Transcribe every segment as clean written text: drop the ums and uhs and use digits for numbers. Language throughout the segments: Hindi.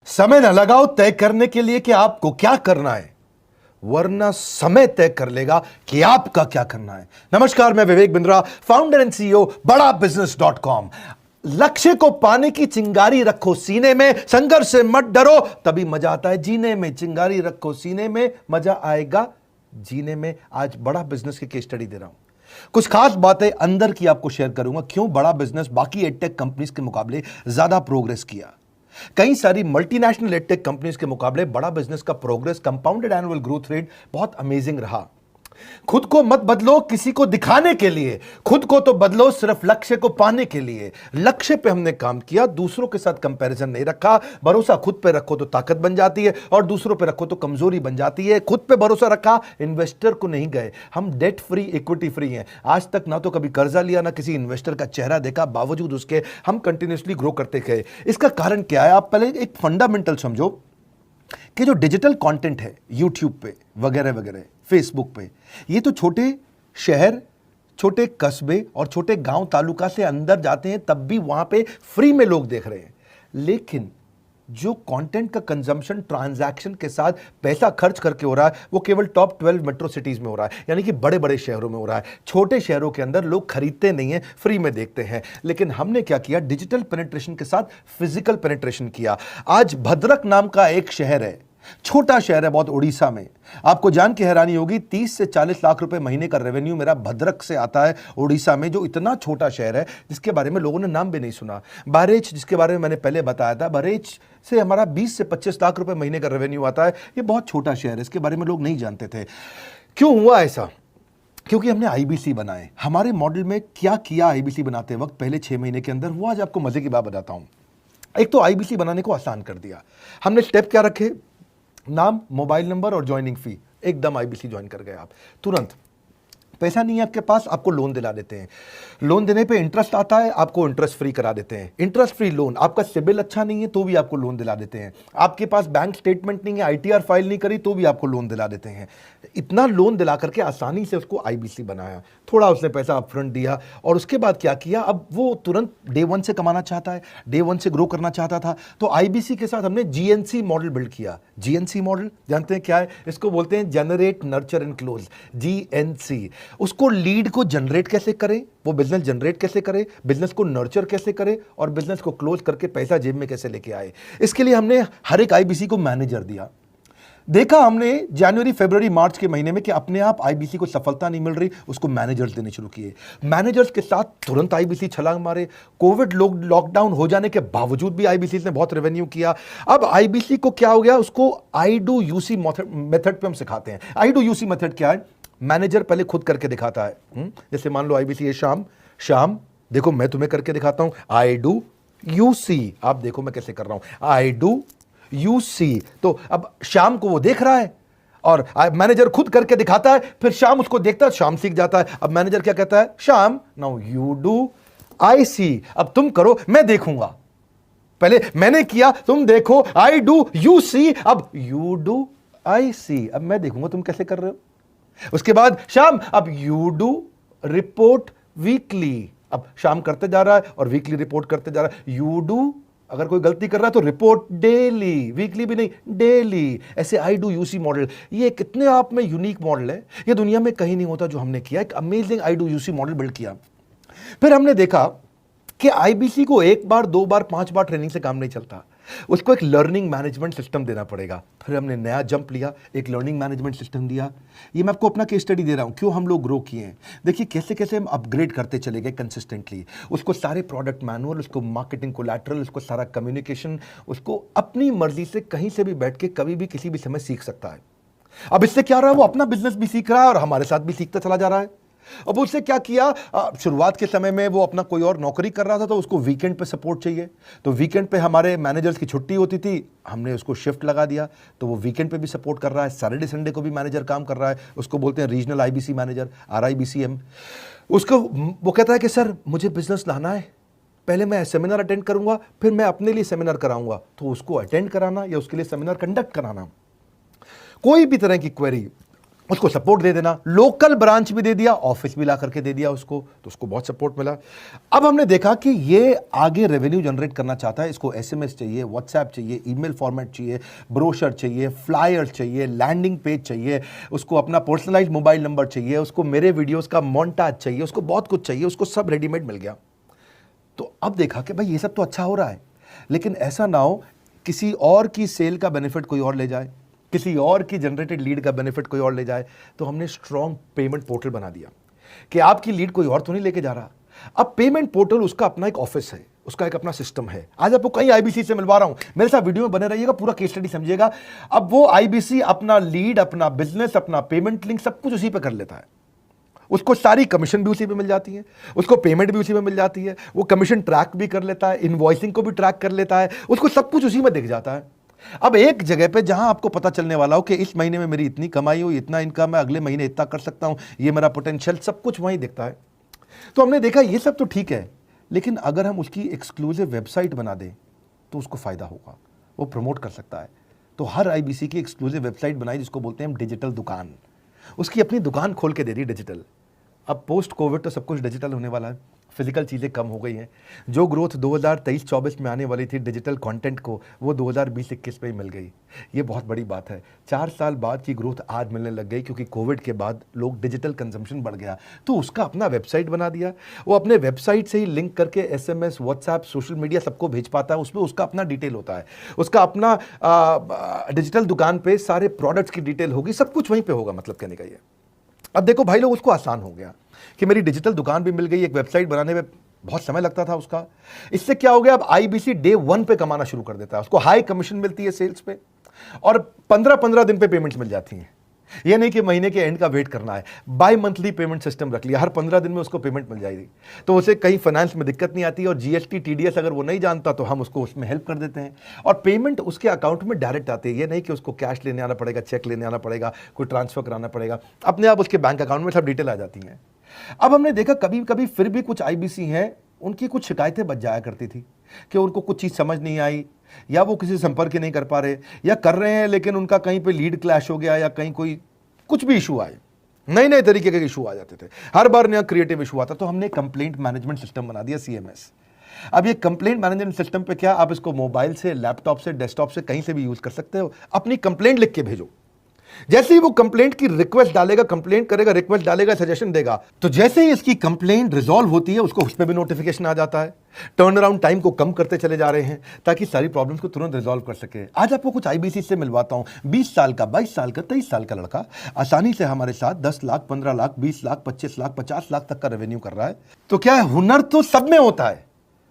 समय न लगाओ तय करने के लिए कि आपको क्या करना है, वरना समय तय कर लेगा कि आपका क्या करना है। नमस्कार, मैं Vivek Bindra, founder and CEO बड़ा बिजनेस .com। लक्ष्य को पाने की चिंगारी रखो सीने में, संघर्ष से मत डरो, तभी मजा आता है जीने में। चिंगारी रखो सीने में, मजा आएगा जीने में। आज बड़ा बिजनेस की केस स्टडी दे रहा हूं, कुछ खास बातें अंदर की आपको शेयर करूंगा, क्यों बड़ा बिजनेस बाकी एडटेक कंपनीज के मुकाबले ज्यादा प्रोग्रेस किया। कई सारी मल्टीनेशनल एडटेक कंपनीज के मुकाबले बड़ा बिजनेस का progress, compounded annual growth rate बहुत अमेजिंग रहा। खुद को मत बदलो किसी को दिखाने के लिए, खुद को तो बदलो सिर्फ लक्ष्य को पाने के लिए। लक्ष्य पे हमने काम किया, दूसरों के साथ कंपैरिजन नहीं रखा। भरोसा खुद पे रखो तो ताकत बन जाती है, और दूसरों पे रखो तो कमजोरी बन जाती है। खुद पे भरोसा रखा, इन्वेस्टर को नहीं गए। हम डेट फ्री, इक्विटी फ्री हैं। आज तक ना तो कभी कर्जा लिया, ना किसी इन्वेस्टर का चेहरा देखा, बावजूद उसके हम कंटिन्यूसली ग्रो करते गए। इसका कारण क्या है? आप पहले एक फंडामेंटल समझो कि जो डिजिटल कंटेंट है यूट्यूब पे वगैरह वगैरह, फेसबुक पे, ये तो छोटे शहर, छोटे कस्बे और छोटे गांव तालुका से अंदर जाते हैं, तब भी वहां पे फ्री में लोग देख रहे हैं। लेकिन जो कंटेंट का कंजम्पशन ट्रांजैक्शन के साथ पैसा खर्च करके हो रहा है, वो केवल टॉप 12 मेट्रो सिटीज में हो रहा है, यानी कि बड़े बड़े शहरों में हो रहा है। छोटे शहरों के अंदर लोग खरीदते नहीं हैं, फ्री में देखते हैं। लेकिन हमने क्या किया? डिजिटल पेनिट्रेशन के साथ फिजिकल पेनिट्रेशन किया। आज भद्रक नाम का एक शहर है, छोटा शहर है बहुत, उड़ीसा में। आपको जान के हैरानी होगी, 30 से 40 लाख रुपए महीने का रेवेन्यू मेरा भद्रक से आता है, उड़ीसा में, जो इतना छोटा शहर है जिसके बारे में लोगों ने नाम भी नहीं सुना। बहरेच, जिसके बारे में मैंने पहले बताया था, बहरेच से हमारा 20 से 25 लाख रुपए महीने का रेवेन्यू आता है। ये बहुत छोटा शहर है, इसके बारे में लोग नहीं जानते थे। क्यों हुआ ऐसा? क्योंकि हमने आईबीसी बनाए। हमारे मॉडल में क्या किया आईबीसी बनाते वक्त पहले 6 महीने के अंदर? वो आज आपको मजे की बात बताता हूं। एक तो आईबीसी बनाने को आसान कर दिया। हमने स्टेप क्या रखे? नाम, मोबाइल नंबर और ज्वाइनिंग फी, एकदम आईबीसी ज्वाइन कर गए आप तुरंत। पैसा नहीं है आपके पास, आपको लोन दिला देते हैं। लोन देने पे इंटरेस्ट आता है, आपको इंटरेस्ट फ्री करा देते हैं। Interest free loan. आपका सिबिल अच्छा नहीं है तो भी आपको लोन दिला देते हैं। आपके पास बैंक स्टेटमेंट नहीं है, आईटीआर फाइल नहीं करी तो भी आपको लोन दिला देते हैं। इतना लोन दिला करके आसानी से उसको आईबीसी बनाया। थोड़ा उसने पैसा अपफ्रंट दिया, और उसके बाद क्या किया? अब वो तुरंत डे 1 से कमाना चाहता है, डे 1 से ग्रो करना चाहता था, तो आईबीसी के साथ हमने जीएनसी मॉडल बिल्ड किया। जीएनसी मॉडल जानते हैं क्या है? इसको बोलते हैं generate, nurture and close, GNC. उसको लीड को जनरेट कैसे करें, वो बिजनेस जनरेट कैसे करे, बिजनेस को नर्चर कैसे करे, और बिजनेस को क्लोज करके पैसा जेब में कैसे लेके आए। इसके लिए हमने हर एक आईबीसी को मैनेजर दिया। देखा हमने जनवरी, फरवरी, मार्च के महीने में कि अपने आप आईबीसी को सफलता नहीं मिल रही, उसको मैनेजर्स देने शुरू किए। मैनेजर्स के साथ तुरंत आईबीसी छलांग मारे। कोविड लॉकडाउन हो जाने के बावजूद भी आईबीसी ने बहुत रेवेन्यू किया। अब आईबीसी को क्या हो गया? उसको आई डू यूसी मेथड पे हम सिखाते हैं। आई डू यूसी मेथड क्या है? मैनेजर पहले खुद करके दिखाता है। जैसे मान लो आईबीसी है, शाम देखो मैं तुम्हें करके दिखाता हूं, आई डू यू सी, आप देखो मैं कैसे कर रहा हूं, आई डू यू सी। तो अब शाम को वो देख रहा है, और मैनेजर खुद करके दिखाता है, फिर शाम उसको देखता है, शाम सीख जाता है। अब मैनेजर क्या कहता है? शाम, नाउ यू डू, आई सी, अब तुम करो, मैं देखूंगा। पहले मैंने किया, तुम देखो, आई डू यू सी, अब यू डू आई सी, अब मैं देखूंगा तुम कैसे कर रहे हो। उसके बाद शाम, अब यू डू रिपोर्ट वीकली, अब शाम करते जा रहा है और वीकली रिपोर्ट करते जा रहा है। यू डू, अगर कोई गलती कर रहा है तो रिपोर्ट डेली, वीकली भी नहीं, डेली। ऐसे आई डू यूसी मॉडल, ये कितने आप में यूनिक मॉडल है, ये दुनिया में कहीं नहीं होता जो हमने किया। एक amazing I do UC model build किया। फिर हमने देखा कि आईबीसी को 1 बार, 2 बार, 5 बार ट्रेनिंग से काम नहीं चलता, उसको एक लर्निंग मैनेजमेंट सिस्टम देना पड़ेगा। फिर हमने नया जंप लिया, एक लर्निंग मैनेजमेंट सिस्टम दिया। ये मैं आपको अपना केस स्टडी दे रहा हूं, क्यों हम लोग ग्रो किए हैं। देखिए कैसे कैसे हम अपग्रेड करते चले गए कंसिस्टेंटली। उसको सारे प्रोडक्ट मैनुअल, उसको मार्केटिंग कोलैटरल, उसको सारा कम्युनिकेशन, उसको अपनी मर्जी से कहीं से भी बैठ के कभी भी किसी भी समय सीख सकता है। अब इससे क्या रहा है? वो अपना बिजनेस भी सीख रहा है और हमारे साथ भी सीखता चला जा रहा है। अब उससे क्या किया? शुरुआत के समय में वो अपना कोई और नौकरी कर रहा था, तो उसको वीकेंड पे सपोर्ट चाहिए। तो वीकेंड पे हमारे मैनेजर्स की छुट्टी होती थी, हमने उसको शिफ्ट लगा दिया, तो वो वीकेंड पे भी सपोर्ट कर रहा है। सैटरडे संडे को भी मैनेजर काम कर रहा है, उसको बोलते हैं रीजनल आईबीसी मैनेजर, RIBCM। उसको वो कहता है कि सर मुझे बिजनेस लाना है, पहले मैं सेमिनार अटेंड करूंगा, फिर मैं अपने लिए सेमिनार कराऊंगा। तो उसको अटेंड कराना या उसके लिए सेमिनार कंडक्ट कराना, कोई भी तरह की क्वेरी, उसको सपोर्ट दे देना, लोकल ब्रांच भी दे दिया, ऑफिस भी ला करके दे दिया उसको, तो उसको बहुत सपोर्ट मिला। अब हमने देखा कि ये आगे रेवेन्यू जनरेट करना चाहता है, इसको एसएमएस चाहिए, व्हाट्सएप चाहिए, ईमेल फॉर्मेट चाहिए, ब्रोशर चाहिए, फ्लायर चाहिए, लैंडिंग पेज चाहिए, उसको अपना पर्सनलाइज्ड मोबाइल नंबर चाहिए, उसको मेरे वीडियोस का मोन्टाज चाहिए, उसको बहुत कुछ चाहिए, उसको सब रेडीमेड मिल गया। तो अब देखा कि भाई ये सब तो अच्छा हो रहा है, लेकिन ऐसा ना हो किसी और की सेल का बेनिफिट कोई और ले जाए, किसी और की जनरेटेड लीड का बेनिफिट कोई और ले जाए। तो हमने स्ट्रॉन्ग पेमेंट पोर्टल बना दिया कि आपकी लीड कोई और तो नहीं लेके जा रहा। अब पेमेंट पोर्टल उसका अपना एक ऑफिस है, उसका एक अपना सिस्टम है। आज आपको कई आईबीसी से मिलवा रहा हूं, मेरे साथ वीडियो में बने रहिएगा, पूरा केस स्टडी समझिएगा। अब वो आईबीसी अपना लीड, अपना बिजनेस, अपना पेमेंट लिंक सब कुछ उसी पे कर लेता है। उसको सारी कमीशन भी उसी पे मिल जाती है, उसको पेमेंट भी उसी में मिल जाती है, वो कमीशन ट्रैक भी कर लेता है, इनवॉइसिंग को भी ट्रैक कर लेता है, उसको सब कुछ उसी में दिख जाता है। अब एक जगह पे जहां आपको पता चलने वाला हो कि इस महीने में मेरी इतनी कमाई हुई, इतना इनकम है, अगले महीने इतना कर सकता हूं, ये मेरा पोटेंशियल, सब कुछ वहीं दिखता है। तो हमने देखा ये सब तो ठीक है, लेकिन अगर हम उसकी एक्सक्लूसिव वेबसाइट बना दें तो उसको फायदा होगा, वो प्रमोट कर सकता है। तो हर आईबीसी की एक्सक्लूसिव वेबसाइट बनाई, जिसको बोलते हैं हम डिजिटल दुकान। उसकी अपनी दुकान खोल के दे दी डिजिटल। अब पोस्ट कोविड तो सब कुछ डिजिटल होने वाला है, फिजिकल चीज़ें कम हो गई हैं। जो ग्रोथ 2023-24 में आने वाली थी डिजिटल कंटेंट को, वो 2020-21 में ही मिल गई। ये बहुत बड़ी बात है। 4 साल बाद की ग्रोथ आज मिलने लग गई, क्योंकि कोविड के बाद लोग डिजिटल कंजम्पशन बढ़ गया। तो उसका अपना वेबसाइट बना दिया, वो अपने वेबसाइट से ही लिंक करके एसएमएस, व्हाट्सएप, सोशल मीडिया सबको भेज पाता है। उसमें उसका अपना डिटेल होता है, उसका अपना डिजिटल दुकान पे सारे प्रोडक्ट्स की डिटेल होगी, सब कुछ वहीं पर होगा। मतलब कहने का ये, अब देखो भाई लोग, उसको आसान हो गया कि मेरी डिजिटल दुकान भी मिल गई। एक वेबसाइट बनाने में बहुत समय लगता था उसका। इससे क्या हो गया, अब आईबीसी डे 1 पे कमाना शुरू कर देता है। उसको हाई कमीशन मिलती है सेल्स पे, और 15-15 दिन पे पेमेंट्स मिल जाती हैं। ये नहीं कि महीने के एंड का वेट करना है, बाई मंथली पेमेंट सिस्टम रख लिया, हर 15 दिन में उसको पेमेंट मिल जाएगी। तो उसे कहीं फाइनेंस में दिक्कत नहीं आती, और जीएसटी, टीडीएस अगर वो नहीं जानता तो हम उसको उसमें हेल्प कर देते हैं, और पेमेंट उसके अकाउंट में डायरेक्ट आती है। ये नहीं कि उसको कैश लेने आना पड़ेगा, चेक लेने आना पड़ेगा, कोई ट्रांसफर कराना पड़ेगा, अपने आप उसके बैंक अकाउंट में सब डिटेल आ जाती हैं। अब हमने देखा कभी कभी फिर भी कुछ आईबीसी हैं, उनकी कुछ शिकायतें बच जाया करती थी कि उनको कुछ चीज़ समझ नहीं आई, या वो किसी संपर्क नहीं कर पा रहे, या कर रहे हैं लेकिन उनका कहीं पे लीड क्लैश हो गया, या कहीं कोई कुछ भी इशू आए, नए नए तरीके के इशू आ जाते थे, हर बार नया क्रिएटिव इशू आता। तो हमने कंप्लेंट मैनेजमेंट सिस्टम बना दिया, सीएमएस। अब ये कंप्लेंट मैनेजमेंट सिस्टम पे क्या, आप इसको मोबाइल से, लैपटॉप से, डेस्कटॉप से, कहीं से भी यूज कर सकते हो। अपनी कंप्लेंट लिख के भेजो, जैसे ही वो कंप्लेंट की रिक्वेस्ट डालेगा, कंप्लेंट करेगा, रिक्वेस्ट डालेगा, सजेशन देगा, तो जैसे ही इसकी कंप्लेंट रिजॉल्व होती है उसको उस पर भी नोटिफिकेशन आ जाता है। टर्न अराउंड टाइम को कम करते चले जा रहे हैं ताकि सारी प्रॉब्लम्स को तुरंत रिजॉल्व कर सके। आज आपको कुछ आईबीसी से मिलवाता हूं। 20 साल का, 22 साल का, 23 साल का लड़का आसानी से हमारे साथ 10 लाख, 15 लाख, 20 लाख, 25 लाख, 50 लाख तक का रेवेन्यू कर रहा है। तो क्या है, हुनर तो सब में होता है,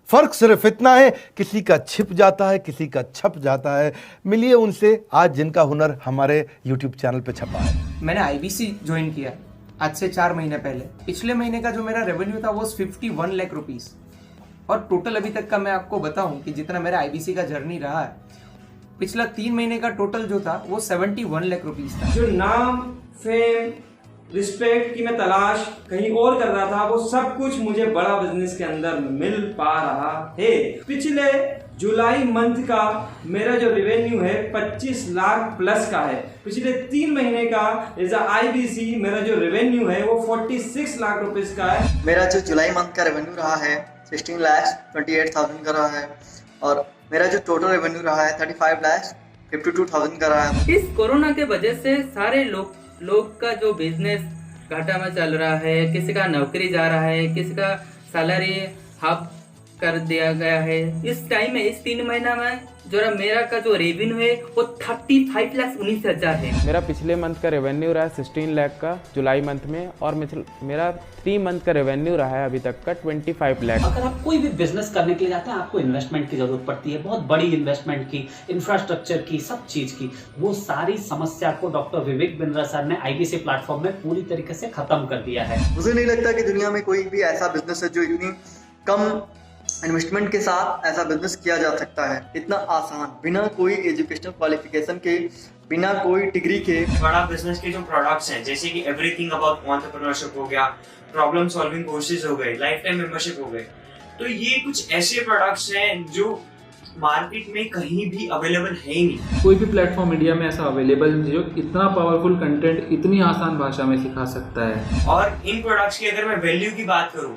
फर्क सिर्फ इतना है किसी का छिप जाता है, किसी का छप जाता है। मिलिए उनसे आज जिनका हुनर हमारे YouTube चैनल पे छपा है। मैंने आईबीसी ज्वाइन किया आज से 4 महीने पहले। पिछले महीने का जो मेरा रेवेन्यू था वो 51 लाख रुपीस, और टोटल अभी तक का मैं आपको बताऊं कि जितना मेरा आईबीसी का जर्नी रहा है, पिछला 3 महीने का टोटल जो था वो 71 लाख रुपीस था। जो नाम, फेम, रिस्पेक्ट की मैं तलाश कहीं और कर रहा था, वो सब कुछ मुझे बड़ा बिजनेस के अंदर मिल पा रहा है। पिछले जुलाई मंथ का मेरा जो रेवेन्यू है 25 लाख प्लस का है। पिछले 3 महीने का एज आईबीसी मेरा जो रेवेन्यू है वो 46 लाख रुपीस का है। मेरा जो जुलाई मंथ का रेवेन्यू रहा है 16,28,000 का रहा है, और मेरा जो टोटल रेवेन्यू रहा है 35,52,000 का रहा है। इस कोरोना के वजह से सारे लोग का जो बिजनेस घाटा में चल रहा है, किसी का नौकरी जा रहा है, किसी का सैलरी हाफ कर दिया गया है। इस टाइम में, इस 3 महीना में जो मेरा का जो रेवेन्यू है वो 35,19,000 है। मेरा पिछले मंथ का रेवेन्यू रहा है 16 लाख का जुलाई मंथ में, और मेरा 3 मंथ का रेवेन्यू रहा है अभी तक का 25 लाख। अगर आप कोई भी बिजनेस करने के लिए जाते हैं, आपको इन्वेस्टमेंट की जरूरत पड़ती है, बहुत बड़ी इन्वेस्टमेंट की, इंफ्रास्ट्रक्चर की, सब चीज की। वो सारी समस्या को डॉक्टर विवेक बिंद्रा सर ने आईबीसी प्लेटफॉर्म में पूरी तरीके से खत्म कर दिया है। मुझे नहीं लगता कि दुनिया में कोई भी ऐसा बिजनेस है जो इतनी कम इन्वेस्टमेंट के साथ ऐसा बिजनेस किया जा सकता है, इतना आसान, बिना कोई एजुकेशनल क्वालिफिकेशन के, बिना कोई डिग्री के। बड़ा बिजनेस के जो प्रोडक्ट्स हैं, जैसे कि एवरीथिंग अबाउट एंटरप्रेन्योरशिप हो गया, प्रॉब्लम सॉल्विंग कोर्सेज हो गए, लाइफ टाइम मेंबरशिप हो गए, तो ये कुछ ऐसे प्रोडक्ट्स हैं जो मार्केट में कहीं भी अवेलेबल है ही नहीं। कोई भी प्लेटफॉर्म इंडिया में ऐसा अवेलेबल जो इतना पावरफुल कंटेंट इतनी आसान भाषा में सिखा सकता है। और इन प्रोडक्ट्स की अगर मैं वैल्यू की बात करूं,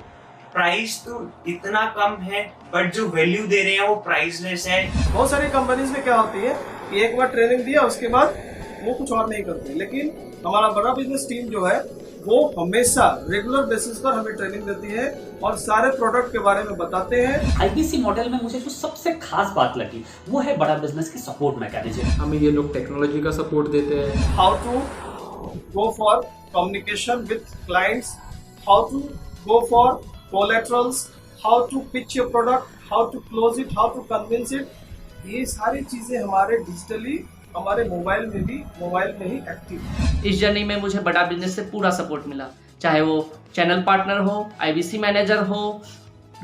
प्राइस तो इतना कम है बट जो वैल्यू दे रहे हैं वो प्राइसलेस है। बहुत सारी कंपनीज में क्या होती है कि एक बार ट्रेनिंग दिया उसके बाद वो कुछ और नहीं करते, लेकिन हमारा बड़ा बिजनेस टीम जो है वो हमेशा रेगुलर बेसिस पर हमें ट्रेनिंग देती है और सारे प्रोडक्ट के बारे में बताते हैं। आईबीसी मॉडल में मुझे जो सबसे खास बात लगी वो है बड़ा बिजनेस की सपोर्ट मैकेनिज्म। हमें ये लोग टेक्नोलॉजी का सपोर्ट देते हैं। How to go for communication with clients, how to go for collaterals, how to pitch your product, how to close it, how to convince it, ये सारी चीजें हमारे डिजिटली हमारे मोबाइल में ही एक्टिव। इस जर्नी में मुझे बड़ा बिजनेस से पूरा सपोर्ट मिला, चाहे वो चैनल पार्टनर हो, आईबीसी मैनेजर हो,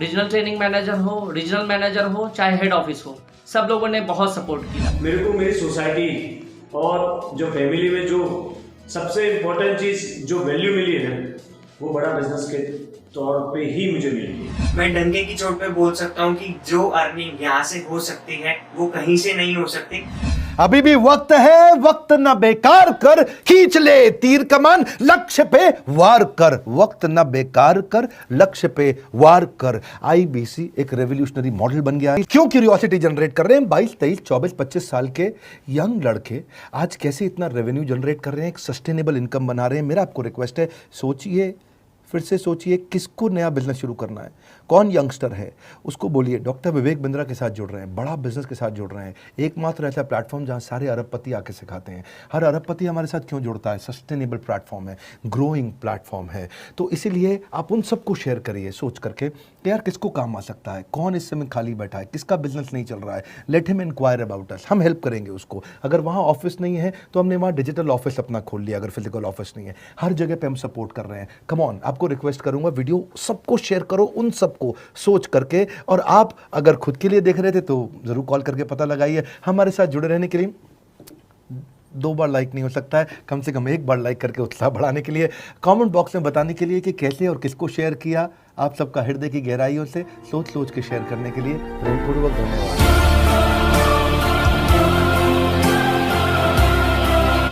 रीजनल ट्रेनिंग मैनेजर हो, रीजनल मैनेजर हो, चाहे हेड ऑफिस हो, सब लोगों ने बहुत सपोर्ट किया। मेरे को मेरी सोसाइटी और जो फैमिली में जो सबसे इम्पोर्टेंट चीज जो वैल्यू मिली है ना, वो बड़ा बिजनेस के तौर पे ही मुझे मिली है। मैं डंके की चोट पे बोल सकता हूँ कि जो अर्निंग यहाँ से हो सकती है वो कहीं से नहीं हो सकती। अभी भी वक्त है, वक्त न बेकार कर, खींच ले तीर कमान, लक्ष्य पे वार कर, वक्त न बेकार कर, लक्ष्य पे वार कर। आईबीसी एक रेवोल्यूशनरी मॉडल बन गया है। क्यों क्यूरियोसिटी जनरेट कर रहे हैं 22, 23, 24, 25 साल के यंग लड़के आज कैसे इतना रेवेन्यू जनरेट कर रहे हैं, एक सस्टेनेबल इनकम बना रहे हैं। मेरा आपको रिक्वेस्ट है, सोचिए, फिर से सोचिए, किसको नया बिजनेस शुरू करना है, कौन यंगस्टर है, उसको बोलिए डॉक्टर विवेक बिंद्रा के साथ जुड़ रहे हैं, बड़ा बिजनेस के साथ जुड़ रहे हैं। एकमात्र ऐसा प्लेटफॉर्म जहां सारे अरबपति आके सिखाते हैं। हर अरबपति हमारे साथ क्यों जुड़ता है? सस्टेनेबल प्लेटफॉर्म है, ग्रोइंग प्लेटफॉर्म है। तो इसीलिए आप उन सबको शेयर करिए सोच करके कि यार किसको काम आ सकता है, कौन इस समय खाली बैठा है, किसका बिजनेस नहीं चल रहा है, let him enquire about us, हम हेल्प करेंगे उसको। अगर वहाँ ऑफिस नहीं है तो हमने वहाँ डिजिटल ऑफिस अपना खोल लिया, अगर फिजिकल ऑफिस नहीं है, हर जगह पे हम सपोर्ट कर रहे हैं। कम ऑन, आपको रिक्वेस्ट करूंगा वीडियो सबको शेयर करो, उन सबको सोच करके। और आप अगर खुद के लिए देख रहे थे तो जरूर कॉल करके पता लगाइए। हमारे साथ जुड़े रहने के लिए 2 बार लाइक नहीं हो सकता है, कम से कम 1 बार लाइक करके उत्साह बढ़ाने के लिए, कमेंट बॉक्स में बताने के लिए कि कैसे और किसको शेयर किया। आप सबका हृदय की गहराइयों से सोच सोच के शेयर करने के लिए प्रेमपूर्वक धन्यवाद।